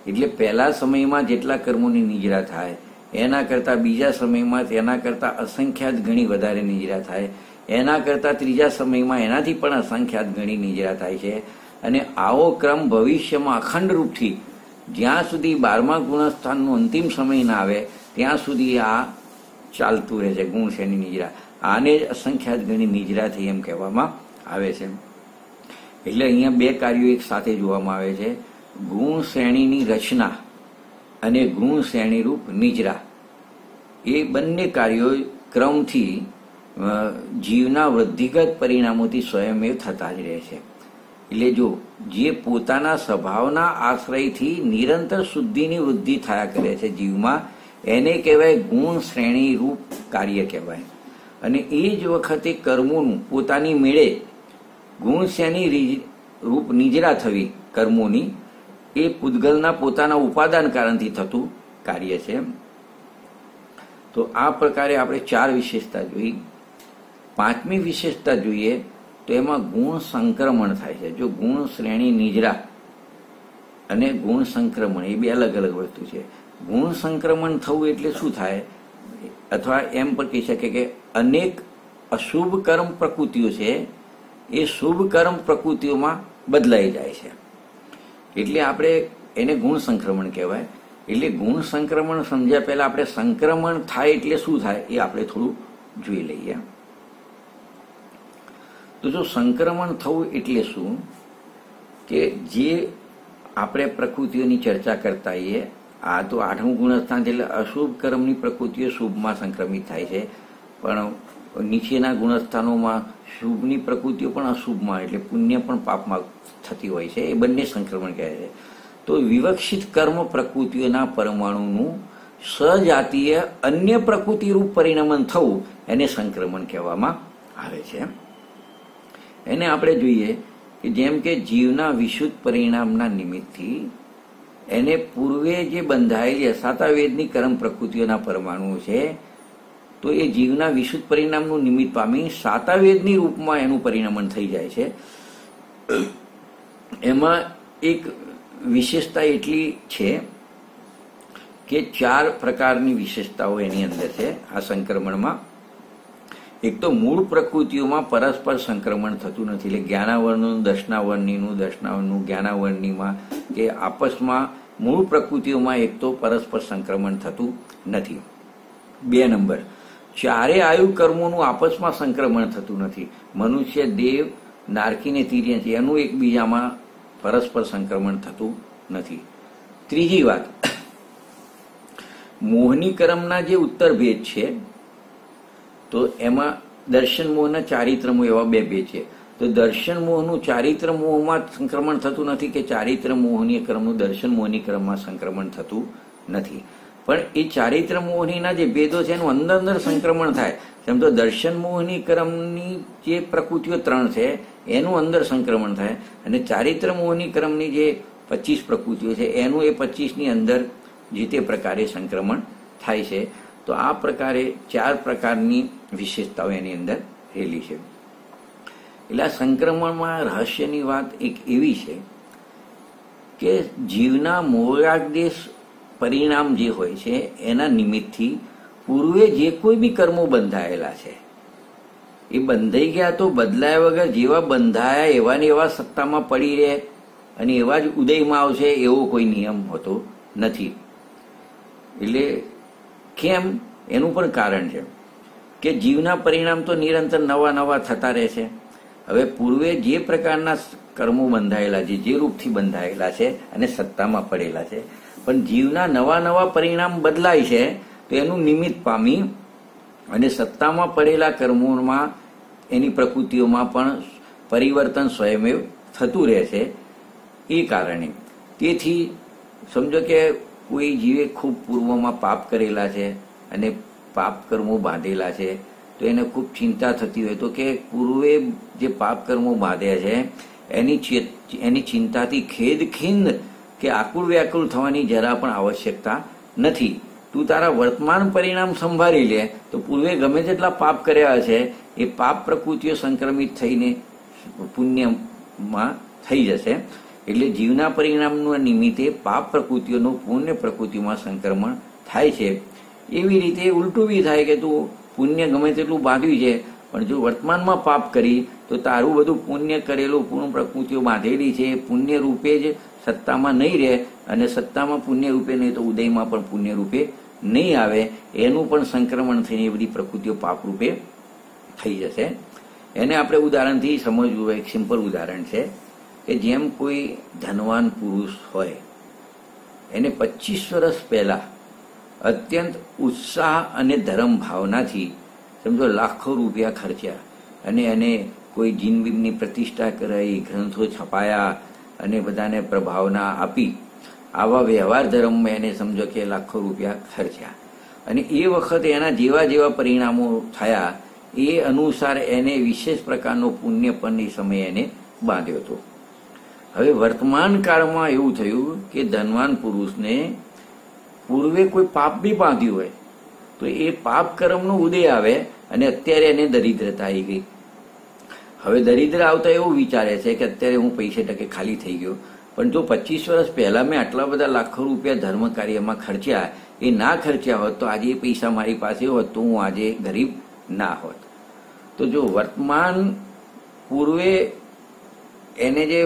એટલે પહેલા સમયમાં જેટલા કર્મોની નિજરા થાય એના કરતા બીજા સમયમાં તેના કરતા અસંખ્યાત ગણી વધારે નિજરા થાય, એના કરતા ત્રીજા સમયમાં એનાથી પણ અસંખ્યાત ગણી નિજરા થાય છે. અને આવો ક્રમ ભવિષ્યમાં અખંડ રૂપથી જ્યાં સુધી 12મા ગુણસ્થાનનો અંતિમ સમય ના આવે ત્યાં સુધી આ ચાલતું રહે છે, ગુણ શ્રેણી નિજરા. આને જ અસંખ્યાત ગણી નિજરા થઈ એમ કહેવામાં આવે છે. એટલે અહીંયા 2 કાર્યો એક સાથે જોવામાં આવે છે, ગુણ શ્રેણીની રચના અને ગુણ શ્રેણી રૂપ નિજરા. એ બંને કાર્યો ક્રમથી જીવના વૃદ્ધિગત પરિણામોથી સ્વયંમેવ થતા જ રહે છે. એટલે જો જે પોતાના સ્વભાવના આશ્રયથી નિરંતર શુદ્ધિની વૃદ્ધિ થયા કરે છે જીવમાં, એને કહેવાય ગુણ શ્રેણી રૂપ કાર્ય કહેવાય. અને એ જ વખતે કર્મોનું પોતાની મેળે ગુણ શ્રેણી રૂપ નિજરા થવી કર્મોની, એ પૂતગલના પોતાના ઉપાદાન કારણથી થતું કાર્ય છે. તો આ પ્રકારે આપણે 4 વિશેષતા જોઈ. 5મી વિશેષતા જોઈએ તો એમાં ગુણ સંક્રમણ થાય છે. જો ગુણ શ્રેણી નિજરા અને ગુણ સંક્રમણ એ 2 અલગ અલગ વસ્તુ છે. ગુણ સંક્રમણ થવું એટલે શું થાય, અથવા એમ પણ કહી શકે કે અનેક અશુભ કર્મ પ્રકૃતિઓ છે એ શુભ કર્મ પ્રકૃતિઓમાં બદલાઈ જાય છે. એટલે આપણે એને ગુણ સંક્રમણ કહેવાય. એટલે ગુણ સંક્રમણ સમજ્યા પહેલા આપણે સંક્રમણ થાય એટલે શું થાય એ આપણે થોડું જોઈ લઈએ. તો જો સંક્રમણ થવું એટલે શું, કે જે આપણે પ્રકૃતિઓની ચર્ચા કરતા હોઈએ, આ તો 8મું ગુણસ્થાન છે, એટલે અશુભ કર્મની પ્રકૃતિઓ શુભમાં સંક્રમિત થાય છે, પણ નીચેના ગુણસ્થાનોમાં શુભની પ્રકૃતિઓ પણ અશુભમાં એટલે પુણ્ય પણ પાપમાં થતી હોય છે. એ બંને સંક્રમણ કહે છે. તો વિવક્ષિત કર્મ પ્રકૃતિઓના પરમાણુનું સજાતીય અન્ય પ્રકૃતિરૂપ પરિણમન થવું એને સંક્રમણ કહેવામાં આવે છે. એને આપણે જોઈએ કે જેમ કે જીવના વિશુદ્ધ પરિણામના નિમિત્તથી એને પૂર્વે જે બંધાયેલી સાતાવેદની કર્મ પ્રકૃતિઓના પરમાણુ છે, તો એ જીવના વિશુદ્ધ પરિણામનું નિમિત્ત પામી સાતાવેદની રૂપમાં એનું પરિણમન થઈ જાય છે. એમાં એક વિશેષતા એટલી છે કે 4 પ્રકારની વિશેષતાઓ એની અંદર છે આ સંક્રમણમાં. એક તો મૂળ પ્રકૃતિઓમાં પરસ્પર સંક્રમણ થતું નથી, એટલે જ્ઞાનાવરણનું દર્શનાવરણીનું જ્ઞાનાવરણીમાં કે આપસમાં મૂળ પ્રકૃતિઓમાં એક તો પરસ્પર સંક્રમણ થતું નથી. 2 નંબર, 4 આયુ કર્મોનું આપસમાં સંક્રમણ થતું નથી. મનુષ્ય, દેવ, નારકી ને તિર્ય છે, એનું એકબીજામાં પરસ્પર સંક્રમણ થતું નથી. 3જી વાત, મોહની કર્મના જે ઉત્તર ભેદ છે, તો એમાં દર્શન મોહના ચારિત્ર મોહ એવા 2 ભેદ છે. તો દર્શન મોહનું ચારિત્ર મોહમાં સંક્રમણ થતું નથી કે ચારિત્ર મોહની કર્મનું દર્શન મોહની કર્મમાં સંક્રમણ થતું નથી. પણ એ ચારિત્ર મોહનીના જે ભેદો છે એનું અંદર અંદર સંક્રમણ થાય. જેમ તો દર્શન મોહની કર્મની જે પ્રકૃતિઓ 3 છે એનું અંદર સંક્રમણ થાય, અને ચારિત્ર મોહની કર્મની જે 25 પ્રકૃતિઓ છે એનું એ 25ની અંદર જે તે પ્રકારે સંક્રમણ થાય છે. તો આ પ્રકારે 4 પ્રકારની વિશેષતાઓ એની અંદર રહેલી છે. એટલે આ સંક્રમણમાં રહસ્યની વાત એક એવી છે કે જીવના મોરાદેશ પરિણામ જે હોય છે એના નિમિત્તથી પૂર્વે જે કોઈ બી કર્મો બંધાયેલા છે એ બંધાઈ ગયા તો બદલાયા વગર જેવા બંધાયા એવા ને એવા સત્તામાં પડી રહે અને એવા જ ઉદયમાં આવશે એવો કોઈ નિયમ હોતો નથી. એટલે કેમ, એનું પણ કારણ છે કે જીવના પરિણામ તો નિરંતર નવા નવા થતા રહે છે. હવે પૂર્વે જે પ્રકારના કર્મો બંધાયેલા છે, જે રૂપથી બંધાયેલા છે અને સત્તામાં પડેલા છે, પણ જીવના નવા નવા પરિણામ બદલાય છે, તો એનું નિમિત્ત પામી અને સત્તામાં પડેલા કર્મોમાં એની પ્રકૃતિઓમાં પણ પરિવર્તન સ્વયમેવ થતું રહે છે. એ કારણે તેથી સમજો કે કોઈ જીવે ખૂબ પૂર્વમાં પાપ કરેલા છે અને પાપ કર્મો બાંધેલા છે, તો એને ખૂબ ચિંતા થતી હોય તો કે પૂર્વે જે પાપ કર્મો બાંધ્યા છે એની ચિંતાથી ખેદ કે આકુળ વ્યાકુળ થવાની જરા પણ આવશ્યકતા નથી. તું તારા વર્તમાન પરિણામ સંભાળી લે તો પૂર્વે ગમે તેટલા પાપ કર્યા છે એ પાપ પ્રકૃતિઓ સંક્રમિત થઈને પુણ્યમાં થઈ જશે. એટલે જીવના પરિણામના નિમિત્તે પાપ પ્રકૃતિઓનું પુણ્ય પ્રકૃતિમાં સંક્રમણ થાય છે. એવી રીતે ઉલટું બી થાય કે તું પુણ્ય ગમે તેટલું બાંધ્યું છે, પણ જો વર્તમાનમાં પાપ કરી તો તારું બધું પુણ્ય કરેલું પૂર્ણ પ્રકૃતિઓ બાંધેલી છે પુણ્ય રૂપે જ સત્તામાં નહીં રહે, અને સત્તામાં પુણ્ય રૂપે નહીં તો ઉદયમાં પણ પુણ્ય રૂપે નહીં આવે. એનું પણ સંક્રમણ થઈને એ બધી પ્રકૃતિઓ પાપ રૂપે થઈ જશે. એને આપણે ઉદાહરણથી સમજવું. એક સિમ્પલ ઉદાહરણ છે કે જેમ કોઈ ધનવાન પુરુષ હોય, એને 25 વર્ષ પહેલા અત્યંત ઉત્સાહ અને ધર્મ ભાવનાથી સમજો લાખો રૂપિયા ખર્ચ્યા અને એને કોઈ જીનબીમની પ્રતિષ્ઠા કરાઈ, ગ્રંથો છપાયા અને બધાને પ્રભાવના આપી. આવા વ્યવહાર ધર્મમાં એને સમજો કે લાખો રૂપિયા ખર્ચ્યા, અને એ વખતે એના જેવા જેવા પરિણામો થયા એ અનુસાર એને વિશેષ પ્રકારનો પુણ્ય પણ એ સમયે એને બાંધ્યો હતો. હવે વર્તમાન કાળમાં એવું થયું કે ધનવાન પુરુષને પૂર્વે કોઈ પાપ બી બાંધ્યું હોય તો એ પાપ કર્મનો ઉદય આવે અને અત્યારે એને દરિદ્રતા આવી ગઈ. હવે દરિદ્ર આવતા એવું વિચારે છે કે અત્યારે હું પૈસે ટકે ખાલી થઈ ગયો, પણ જો 25 વર્ષ પહેલા મેં આટલા બધા લાખો રૂપિયા ધર્મ કાર્યમાં ખર્ચ્યા, એ ના ખર્ચ્યા હોત તો આજે એ પૈસા મારી પાસે હોત તો હું આજે ગરીબ ના હોત. તો જો વર્તમાન પૂર્વે એને જે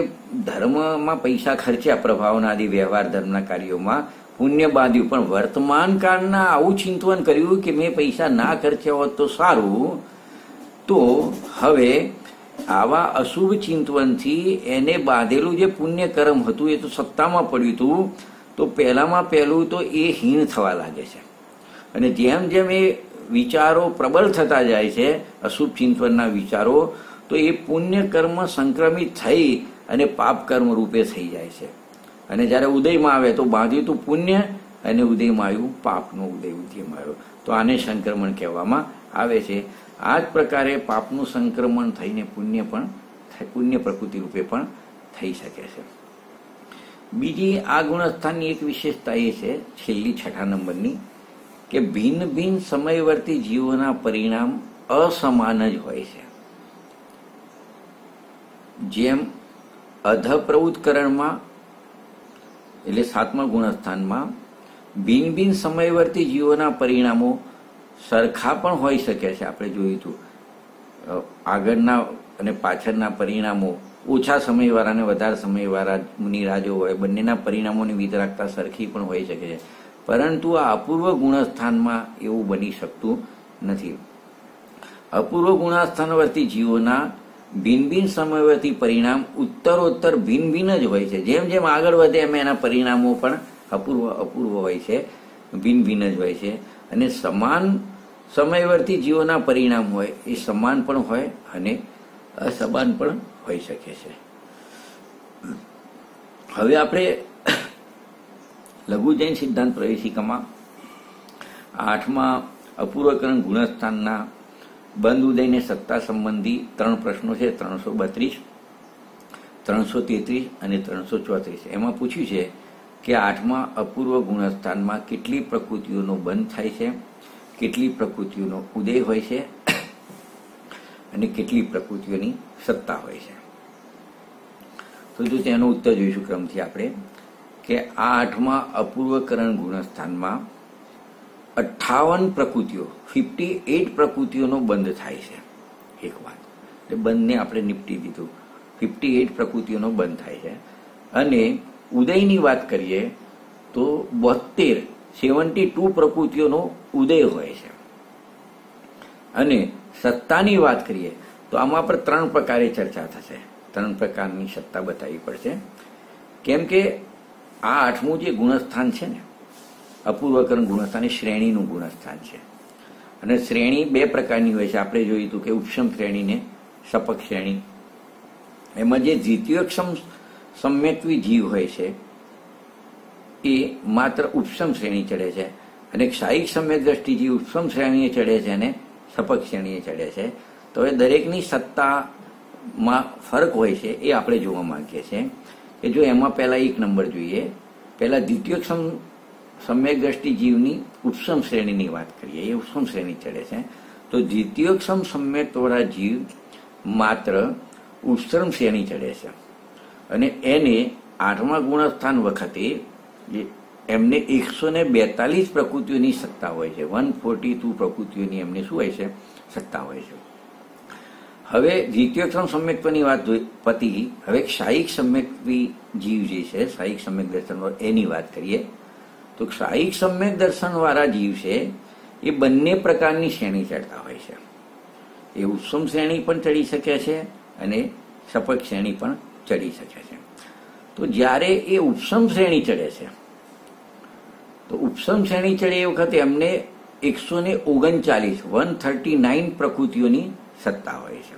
ધર્મમાં પૈસા ખર્ચ્યા પ્રભાવના આદિ વ્યવહાર ધર્મના કાર્યોમાં, પુણ્ય બાંધ્યું, પણ વર્તમાન કાળના આવું ચિંતન કર્યું કે મેં પૈસા ના ખર્ચ્યા હોત તો સારું, તો હવે આવા અશુભ ચિંતવનથી એને બાંધેલું જે પુણ્ય કર્મ હતું એ તો સત્તામાં પડ્યું હતું, તો પહેલામાં પહેલું તો એ હીન થવા લાગે છે. અને જેમ જેમ એ વિચારો પ્રબળ થતા જાય છે, અશુભ ચિંતવનના વિચારો, તો એ પુણ્ય કર્મ સંક્રમિત થઈ અને પાપ કર્મ રૂપે થઈ જાય છે. અને જ્યારે ઉદયમાં આવે તો બાંધ્યું તું પુણ્ય અને ઉદયમાં આવ્યું પાપનો ઉદયમાં આવ્યો, તો આને સંક્રમણ કહેવામાં આવે છે. આ જ પ્રકારે પાપનું સંક્રમણ થઈને પુણ્ય પ્રકૃતિ રૂપે પણ થઈ શકે છે. બીજી આ ગુણસ્થાનની એક વિશેષતા એ છે, છેલ્લી 6 નંબરની, કે ભિન્ન ભિન્ન સમયવર્તી જીવોના પરિણામ અસમાન જ હોય છે. જેમ અધપ્રવૃત્તકરણમાં એટલે 7મા ગુણસ્થાનમાં ભિન્ન ભિન્ન સમયવર્તી જીવોના પરિણામો સરખા પણ હોઈ શકે છે. આપણે જોયું હતું આગળના અને પાછળના પરિણામો ઓછા સમયવાળા અને વધારે સમયવાળા મુનિરાજો હોય, બંનેના પરિણામોની વિતરાગતા સરખી પણ હોઈ શકે છે. પરંતુ આ અપૂર્વ ગુણસ્થાનમાં એવું બની શકતું નથી. અપૂર્વ ગુણસ્થાનવર્તી જીવોના ભિન્ન ભિન્ન સમયવર્તી પરિણામ ઉત્તરોત્તર ભિન્ન ભિન્ન જ હોય છે. જેમ જેમ આગળ વધે એમ એના પરિણામો પણ અપૂર્વ હોય છે, ભિન્ન ભિન્ન જ હોય છે. અને સમાન સમયવર્તી જીવોના પરિણામ હોય એ સમાન પણ હોય અને અસમાન પણ હોઈ શકે છે. હવે આપણે લઘુ જૈન સિદ્ધાંત પ્રવેશિકામાં 8મા અપૂર્વકરણ ગુણસ્થાનના બંધ ઉદયને સત્તા સંબંધી 3 પ્રશ્નો છે, 332, 333 અને 334. એમાં પૂછ્યું છે કે 8મા અપૂર્વ ગુણસ્થાનમાં કેટલી પ્રકૃતિઓનો બંધ થાય છે, કેટલી પ્રકૃતિઓનો ઉદય હોય છે અને કેટલી પ્રકૃતિઓની સત્તા હોય છે. તો જો તેનો ઉત્તર જોઈશું ક્રમથી આપણે, કે આ 8મા અપૂર્વકરણ ગુણસ્થાનમાં 58 પ્રકૃતિઓ 58 પ્રકૃતિઓનો બંધ થાય છે. એક વાત એટલે બંધને આપણે નિપટી દીધું, 58 પ્રકૃતિઓનો બંધ થાય છે. અને ઉદયની વાત કરીએ તો 72 પ્રકૃતિઓનો ઉદય હોય છે. અને સત્તાની વાત કરીએ તો આમાં પર 3 પ્રકારે ચર્ચા થશે, 3 પ્રકારની સત્તા બતાવવી પડશે. કેમ કે આ 8મું જે ગુણસ્થાન છે ને, અપૂર્વકરણ ગુણસ્થાન એ શ્રેણીનું ગુણસ્થાન છે. અને શ્રેણી 2 પ્રકારની હોય છે. આપણે જોયું હતું કે ઉપશમ શ્રેણી ને સપક શ્રેણી. એમાં જે દ્વિતીયક્ષમ સમ્યક્વી જીવ હોય છે એ માત્ર ઉપશમ શ્રેણી ચડે છે, અને ક્ષાયિક સમ્યક દ્રષ્ટિ જીવ ઉપશમ શ્રેણીએ ચડે છે અને સપક શ્રેણીએ ચડે છે. તો એ દરેકની સત્તામાં ફરક હોય છે. એ આપણે જોવા માંગીએ છીએ કે જો એમાં પહેલા 1 નંબર જોઈએ, પહેલા દ્વિતીયક્ષમ સમ્યક દ્રષ્ટિ જીવની ઉપશમ શ્રેણીની વાત કરીએ, એ ઉપશમ શ્રેણી ચડે છે. તો દ્વિતીયક્ષમ સમ્યકવાળા જીવ માત્ર ઉપશમ શ્રેણી ચડે છે. અને એને 8મા ગુણસ્થાન વખતે એમને 142 પ્રકૃતિઓની સત્તા હોય છે. 142 પ્રકૃતિઓની એમને શું હોય છે? સત્તા હોય છે. હવે દ્વિતીયક્ષમ સમ્યક્ત્વની વાત પતી. હવે ક્ષાયિક સમ્યક્વી જીવ જે છે, ક્ષાયિક સમ્યક દર્શન એની વાત કરીએ તો ક્ષાયિક સમ્યક દર્શન વાળા જીવ છે એ બંને પ્રકારની શ્રેણી ચડતા હોય છે. એ ઉપશમ શ્રેણી પણ ચડી શકે છે અને સપક શ્રેણી પણ ચડી શકે છે. તો જ્યારે એ ઉપશમ શ્રેણી ચડે છે તો ઉપશમ શ્રેણી ચડે એ વખતે એમને 139 પ્રકૃતિઓની સત્તા હોય છે.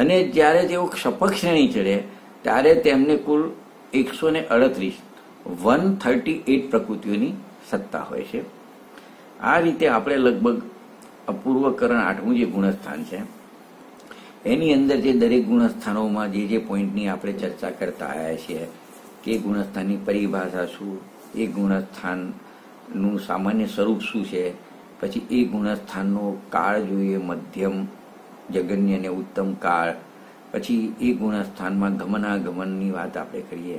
અને જ્યારે તેઓ સપક શ્રેણી ચડે ત્યારે તેમને કુલ 138 પ્રકૃતિઓની સત્તા હોય છે. આ રીતે આપણે લગભગ અપૂર્વકરણ 8મું જે ગુણસ્થાન છે એની અંદર જે દરેક ગુણસ્થાનોમાં જે પોઈન્ટની આપણે ચર્ચા કરતા આવ્યા છીએ કે ગુણસ્થાનની પરિભાષા શું, એ ગુણસ્થાનનું સામાન્ય સ્વરૂપ શું છે, પછી એ ગુણસ્થાનનો કાળ જોઈએ, મધ્યમ, જગન્ય અને ઉત્તમ કાળ, પછી એ ગુણસ્થાનમાં ગમનાગમનની વાત આપણે કરીએ,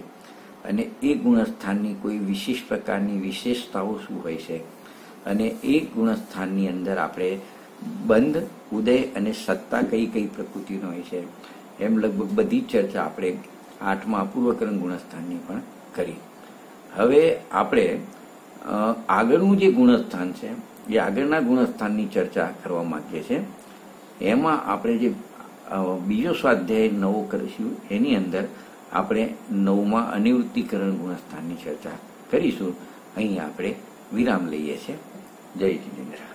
અને એ ગુણસ્થાનની કોઈ વિશેષ પ્રકારની વિશેષતાઓ શું હોય છે, અને એ ગુણસ્થાનની અંદર આપણે બંધ, ઉદય અને સત્તા કઈ કઈ પ્રકૃતિનો હોય છે, એમ લગભગ બધી જ ચર્ચા આપણે 8મા અપૂર્વકરણ ગુણસ્થાનની પણ કરી. હવે આપણે આગળનું જે ગુણસ્થાન છે એ આગળના ગુણસ્થાનની ચર્ચા કરવા માંગીએ છીએ. એમાં આપણે જે બીજો સ્વાધ્યાય નવો કરીશું એની અંદર આપણે 9મા અનિવૃત્તિકરણ ગુણસ્થાનની ચર્ચા કરીશું. અહીં આપણે વિરામ લઈએ છીએ. જય જિનેન્દ્ર.